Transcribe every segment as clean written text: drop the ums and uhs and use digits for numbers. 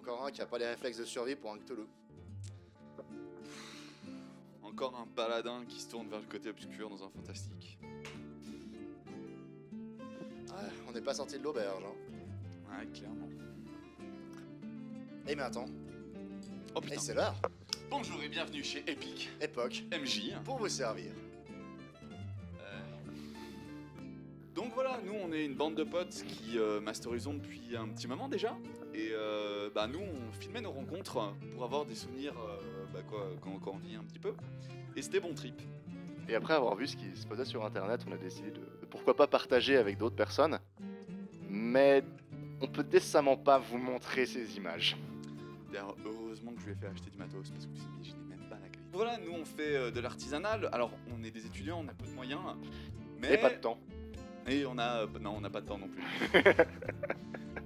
Encore un qui a pas les réflexes de survie pour un Cthulhu. Encore un paladin qui se tourne vers le côté obscur dans un fantastique. Ouais, on n'est pas sorti de l'auberge, hein. Ouais, clairement. Eh mais attends, Oh eh putain. c'est l'heure. Bonjour et bienvenue chez Epic Époque, MJ. pour vous servir. Donc voilà, nous on est une bande de potes qui masterisons depuis un petit moment déjà. Et nous on filmait nos rencontres pour avoir des souvenirs quand on vit un petit peu. Et c'était bon trip. Et après avoir vu ce qui se faisait sur internet, on a décidé de pourquoi pas partager avec d'autres personnes. Mais on peut décemment pas vous montrer ces images. D'ailleurs, heureusement que je lui ai fait acheter du matos parce que vous imaginez même pas la qualité. Voilà, nous on fait de l'artisanal. Alors on est des étudiants, on a peu de moyens. Mais Et pas de temps. Et on a pas de temps non plus.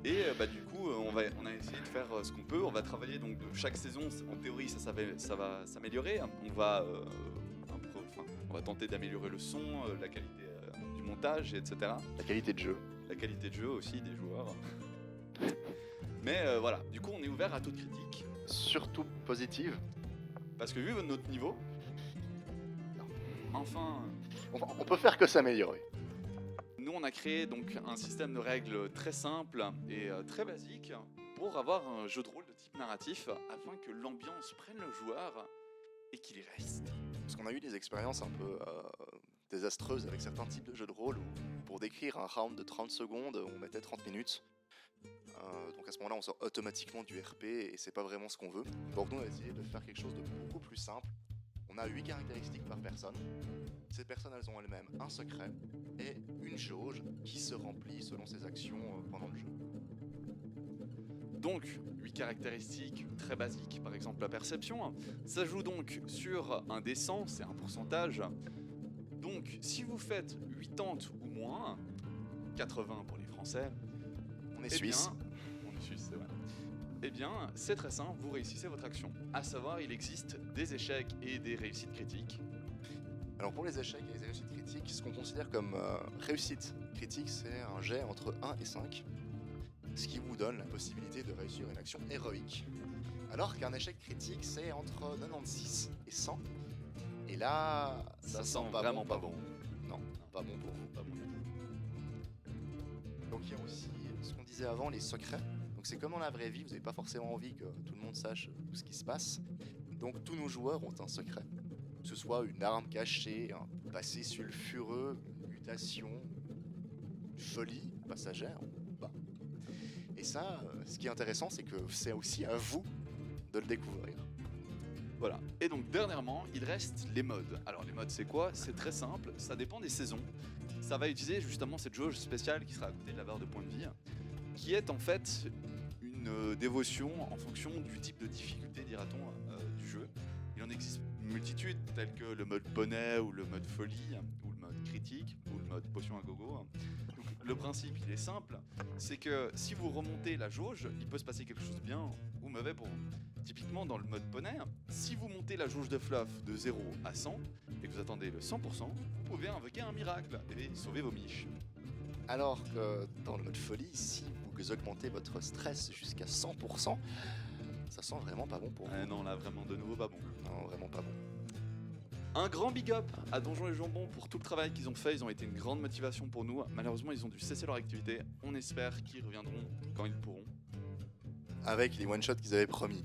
Et du coup, on a essayé de faire ce qu'on peut. On va travailler donc de chaque saison. En théorie, ça va s'améliorer. On va tenter d'améliorer le son, la qualité du montage, etc. La qualité de jeu. La qualité de jeu aussi des joueurs. Mais voilà, du coup, on est ouvert à toute critique. Surtout positive. Parce que vu notre niveau, enfin, On peut faire que s'améliorer. nous on a créé donc un système de règles très simple et très basique pour avoir un jeu de rôle de type narratif afin que l'ambiance prenne le joueur et qu'il y reste. Parce qu'on a eu des expériences un peu désastreuses avec certains types de jeux de rôle où pour décrire un round de 30 secondes, on mettait 30 minutes. Donc à ce moment-là, on sort automatiquement du RP et c'est pas vraiment ce qu'on veut. Donc nous, on a essayé de faire quelque chose de beaucoup plus simple. On a 8 caractéristiques par personne. Ces personnes, elles ont elles-mêmes un secret et une jauge qui se remplit selon ses actions pendant le jeu. Donc 8 caractéristiques très basiques, par exemple la perception. Ça joue donc sur un dé 100, c'est un pourcentage. Donc si vous faites 80 ou moins, 80 pour les Français, On est eh suisse. bien, on est suisse, c'est vrai. Eh bien, c'est très simple, vous réussissez votre action. À savoir, il existe des échecs et des réussites critiques. Alors pour les échecs et les réussites critiques, ce qu'on considère comme réussite critique, c'est un jet entre 1 et 5, ce qui vous donne la possibilité de réussir une action héroïque. Alors qu'un échec critique, c'est entre 96 et 100. Et là, Ça sent vraiment pas bon. Non, pas bon pour vous. Pas bon. Donc il y a aussi ce qu'on disait avant, les secrets. Donc c'est comme dans la vraie vie, vous n'avez pas forcément envie que tout le monde sache tout ce qui se passe. Donc tous nos joueurs ont un secret. Que ce soit une arme cachée, un passé sulfureux, une mutation, une folie passagère ou pas. Et ça, ce qui est intéressant, c'est que c'est aussi à vous de le découvrir. Voilà. Et donc dernièrement, il reste les modes. Alors les modes c'est quoi? C'est très simple, ça dépend des saisons. Ça va utiliser justement cette jauge spéciale qui sera à côté de la barre de points de vie, qui est en fait une dévotion en fonction du type de difficulté, dira-t-on, du jeu. Il en existe une multitude, tels que le mode bonnet ou le mode folie, ou le mode critique, ou le mode potion à gogo. Donc, le principe, il est simple, c'est que si vous remontez la jauge, il peut se passer quelque chose de bien ou mauvais pour vous. Typiquement dans le mode poney, si vous montez la jauge de fluff de 0 à 100 et que vous attendez le 100%, vous pouvez invoquer un miracle et sauver vos miches. Alors que dans le mode folie, si vous augmentez votre stress jusqu'à 100%, ça sent vraiment pas bon pour vous. Non, là vraiment de nouveau pas bon. Non, vraiment pas bon. Un grand big up à Donjons et Jambon pour tout le travail qu'ils ont fait, ils ont été une grande motivation pour nous. Malheureusement, ils ont dû cesser leur activité. On espère qu'ils reviendront quand ils pourront. Avec les one-shots qu'ils avaient promis.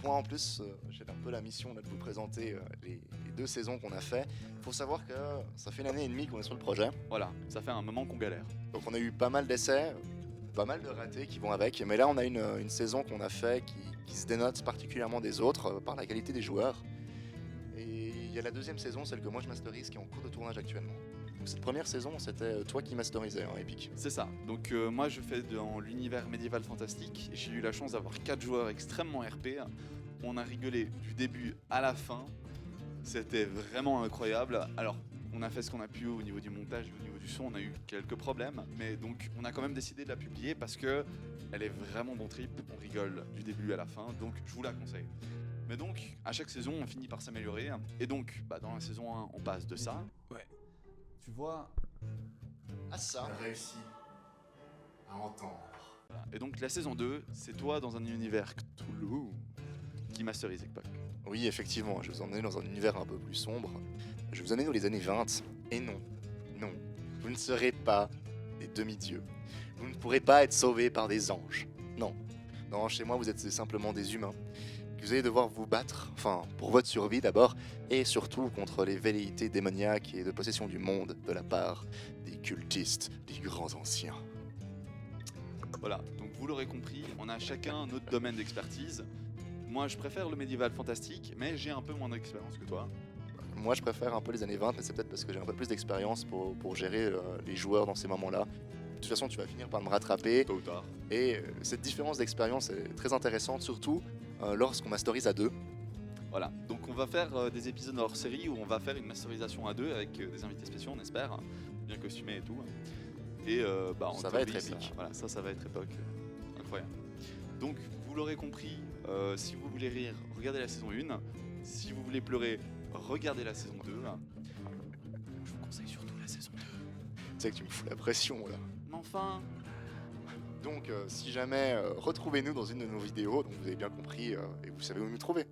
Moi en plus, j'ai un peu la mission là, de vous présenter les 2 saisons qu'on a fait. Faut savoir que ça fait 1 année et demie qu'on est sur le projet. Voilà, ça fait un moment qu'on galère. Donc on a eu pas mal d'essais, pas mal de ratés qui vont avec. Mais là on a une saison qu'on a fait qui se dénote particulièrement des autres par la qualité des joueurs. Et il y a la 2e saison, celle que moi je masterise, qui est en cours de tournage actuellement. Donc cette première saison, c'était toi qui masterisais en Epic. C'est ça. Donc moi je fais dans l'univers médiéval fantastique et j'ai eu la chance d'avoir 4 joueurs extrêmement RP. On a rigolé du début à la fin. C'était vraiment incroyable. Alors on a fait ce qu'on a pu au niveau du montage et au niveau du son, on a eu quelques problèmes, mais donc on a quand même décidé de la publier parce que elle est vraiment bon trip, on rigole du début à la fin, donc je vous la conseille. Mais donc à chaque saison on finit par s'améliorer et donc dans la saison 1 on passe de ça. Ouais. Tu vois, Ah ça, réussi à entendre Voilà. Et donc la saison 2, c'est toi dans un univers Cthulhu qui masterise Ekpak. Oui, effectivement, je vais vous emmener dans un univers un peu plus sombre. Je vais vous emmener dans les années 20. Et non, non, vous ne serez pas des demi-dieux. Vous ne pourrez pas être sauvés par des anges. Non, non, chez moi, vous êtes simplement des humains. Vous allez devoir vous battre, enfin, pour votre survie d'abord, et surtout contre les velléités démoniaques et de possession du monde de la part des cultistes, des grands anciens. Voilà, donc vous l'aurez compris, on a chacun notre domaine d'expertise. Moi je préfère le médiéval fantastique, mais j'ai un peu moins d'expérience que toi. Moi, je préfère un peu les années 20, mais c'est peut-être parce que j'ai un peu plus d'expérience pour gérer les joueurs dans ces moments-là. De toute façon, tu vas finir par me rattraper. Tôt ou tard. Et cette différence d'expérience est très intéressante, surtout lorsqu'on masterise à deux. Voilà, donc on va faire des épisodes hors série où on va faire une masterisation à 2 avec des invités spéciaux, on espère, bien costumés et tout. Et en Ça va être théorie, épique. Voilà, ça va être époque. Incroyable. Donc vous l'aurez compris, si vous voulez rire, regardez la saison 1. Si vous voulez pleurer, regardez la saison 2. Je vous conseille surtout la saison 2. Tu sais que tu me fous la pression là. Mais enfin, Donc, si jamais, retrouvez-nous dans une de nos vidéos, donc vous avez bien compris et vous savez où nous trouver.